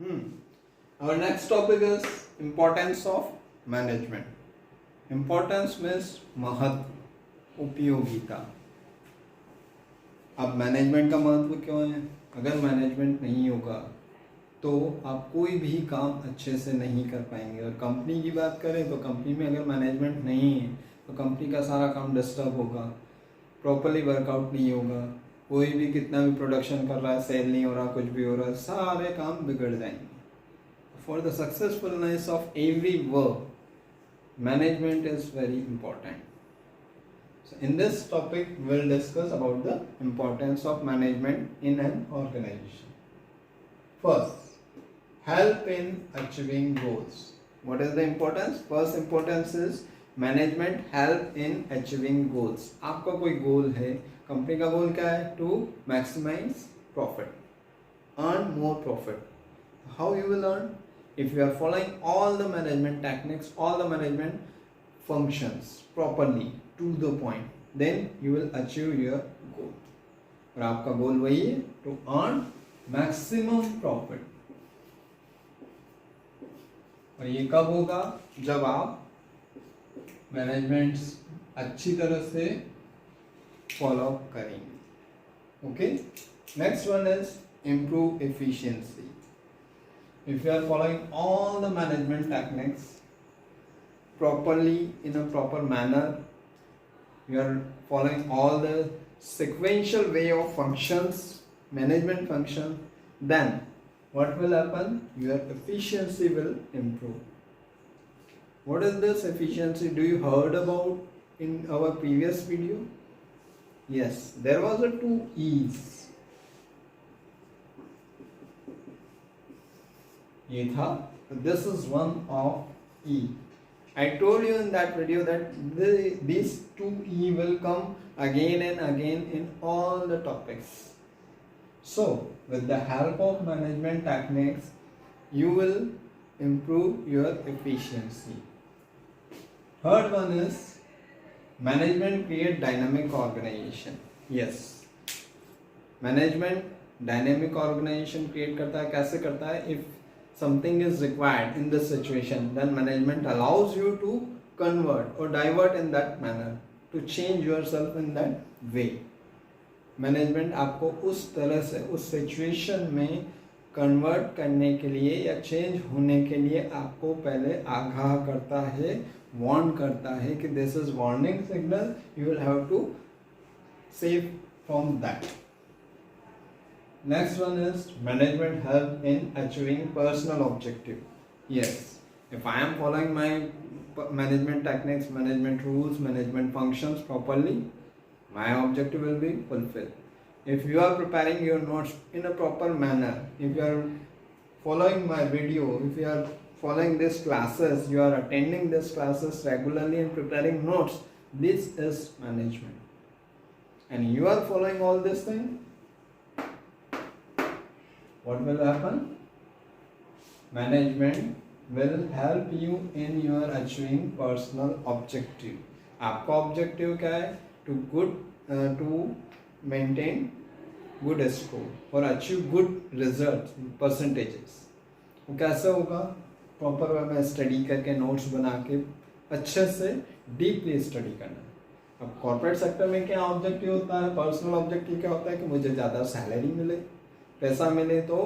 Hmm. Our next topic is importance of management. Importance means महत्व, उपयोगिता. अब management का महत्व क्यों है? अगर मैनेजमेंट नहीं होगा तो आप कोई भी काम अच्छे से नहीं कर पाएंगे. और कंपनी की बात करें तो कंपनी में अगर मैनेजमेंट नहीं है तो कंपनी का सारा काम डिस्टर्ब होगा, प्रॉपरली वर्कआउट नहीं होगा, कोई भी कितना भी प्रोडक्शन कर रहा है सेल नहीं हो रहा, कुछ भी हो रहा है, सारे काम बिगड़ जाएंगे. For the successfulness of every work, management is very important. So in this topic, we'll discuss about the importance of management in an organization. First, help in achieving goals. What is the importance? First importance is management help in achieving goals. आपका कोई goal है, company का goal क्या है? To maximize profit, earn more profit. How you will earn? If you are following all the management techniques, all the management functions properly to the point, then you will achieve your goal. और आपका गोल वही है, to earn maximum profit. और ये कब होगा? जब आप मैनेजमेंट अच्छी तरह से फॉलो करेंगे. Okay, next one is improve efficiency. If you are following all the management techniques properly in a proper manner, you are following all the sequential way of functions, management function, then what will happen? Your efficiency will improve. What is this efficiency? Do you heard about in our previous video? Yes, there was a 2 E's. ये था, this is one of E. I told you in that video that these 2 E will come again and again in all the topics. So with the help of management techniques, you will improve your efficiency. Third one is management create dynamic organization. Yes, management dynamic organization create करता है. कैसे करता है? If something is required in this situation, then management allows you to convert or divert in that manner, to change yourself in that way. Management आपको उस तरह से उस सिचुएशन में कन्वर्ट करने के लिए या चेंज होने के लिए आपको पहले आगाह करता है, वार्न करता है कि this is warning signal, you will have to save from that. Next one is management help in achieving personal objective. Yes, if I am following my management techniques, management rules, management functions properly, my objective will be fulfilled. If you are preparing your notes in a proper manner, if you are following my video, if you are following these classes, you are attending these classes regularly and preparing notes, this is management. And you are following all this thing, what will happen? Management will help you in your achieving personal objective. आपका objective क्या है? To maintain good score or achieve good results, percentages. वो कैसे होगा? Proper way में study करके notes बना के अच्छे से डीपली स्टडी करना. अब कॉर्पोरेट सेक्टर में क्या ऑब्जेक्टिव होता है? पर्सनल ऑब्जेक्टिव क्या होता है कि मुझे ज़्यादा सैलरी मिले, पैसा मिले, तो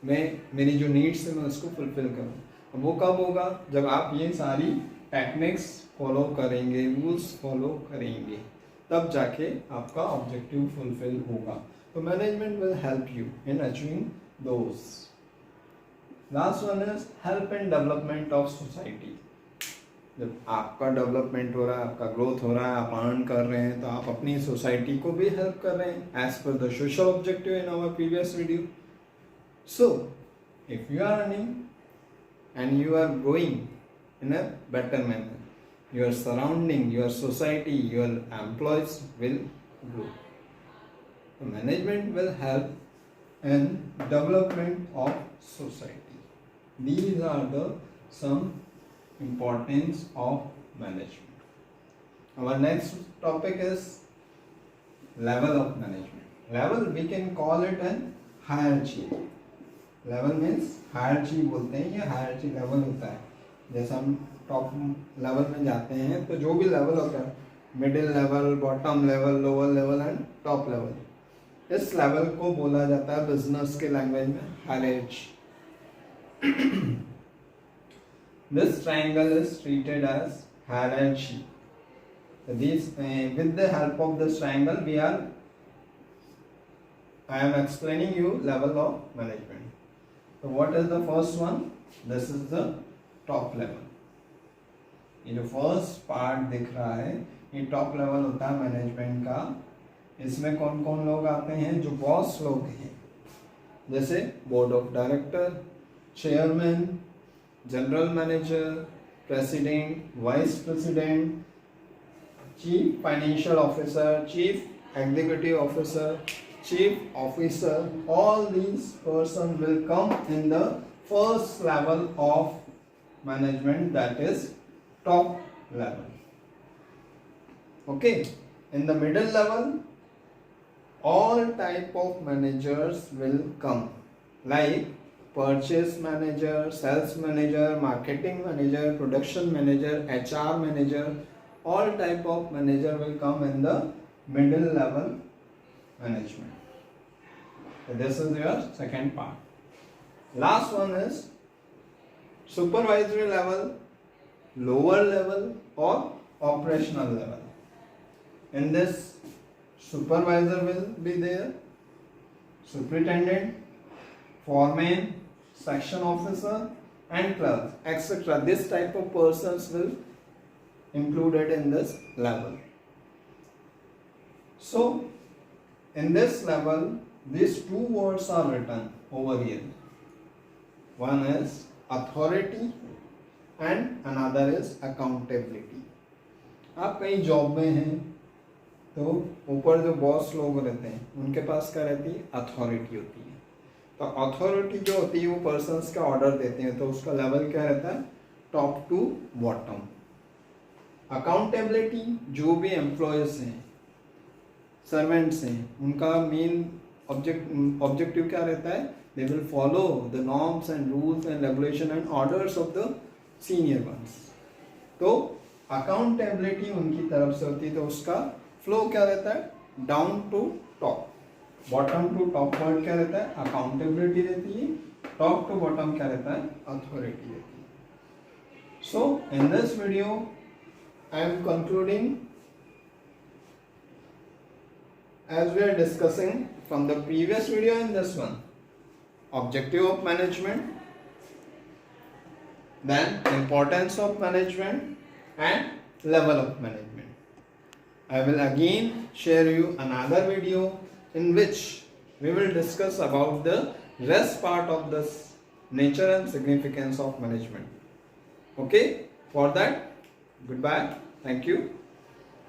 मैं मेरी जो नीड्स है मैं उसको फुलफिल करूँ. अब वो कब होगा? जब आप ये सारी टेक्निक्स फॉलो करेंगे, रूल्स फॉलो करेंगे, तब जाके आपका ऑब्जेक्टिव फुलफिल होगा. तो management will help you in achieving those. Last one is help in development of society. जब आपका डेवलपमेंट हो रहा है, आपका ग्रोथ हो रहा है, आप अर्न कर रहे हैं, तो आप अपनी सोसाइटी को भी हेल्प कर रहे हैं as per the social objective in our previous video. So if you are earning and you are growing in a better manner, your surrounding, your society, your employees will grow. The management will help in development of society. These are the some importance of management. Our next topic is level of management. Level, we can call it an hierarchy. Level means hierarchy बोलते हैं, ये हायरची level होता है। जैसे हम top level में जाते हैं तो जो भी लेवल होता है, middle level, bottom level, lower level and top level, इस लेवल को बोला जाता है बिजनेस के लैंग्वेज में hierarchy. This triangle is treated as hierarchy. With the help of this triangle, I am explaining you level of management. So what is the first one? This is the top level. ये जो first part दिख रहा है ये top level होता है management का। इसमें कौन कौन लोग आते हैं? जो बॉस लोग हैं, जैसे board of director, chairman, general manager, president, vice president, chief financial officer, chief executive officer, chief officer, all these persons will come in the first level of management, that is top level. Okay, in the middle level all type of managers will come, like purchase manager, sales manager, marketing manager, production manager, HR manager, all type of manager will come in the middle level management. So this is your second part. Last one is supervisory level, lower level or operational level. In this, supervisor will be there, superintendent, foreman, section officer and clerks, etc. This type of persons will included in this level. So in this level, these two words are written over here. One is authority and another is accountability. आप कहीं job में हैं तो ऊपर जो boss लोग रहते हैं उनके पास क्या रहती है? अथॉरिटी होती है। तो अथॉरिटी जो होती है वो पर्सन्स का ऑर्डर देते हैं, तो उसका लेवल क्या रहता है? Top to bottom. अकाउंटेबिलिटी, जो भी एम्प्लॉयज हैं, सर्वेंट्स हैं, उनका मेन ऑब्जेक्टिव क्या रहता है? They will follow the norms and rules and regulation and orders of the senior ones. तो अकाउंटेबिलिटी उनकी तरफ से होती है, तो उसका फ्लो क्या रहता है? Down to top, bottom to top word क्या रहता है? अकाउंटेबिलिटी रहती है, टॉप टू बॉटम क्या रहता है? अथॉरिटी रहती है। So in this video I am concluding, as we are discussing from the previous video and this one, objective of management, then importance of management and level of management. I will again share you another video in which we will discuss about the rest part of this nature and significance of management. Okay, for that, goodbye, thank you.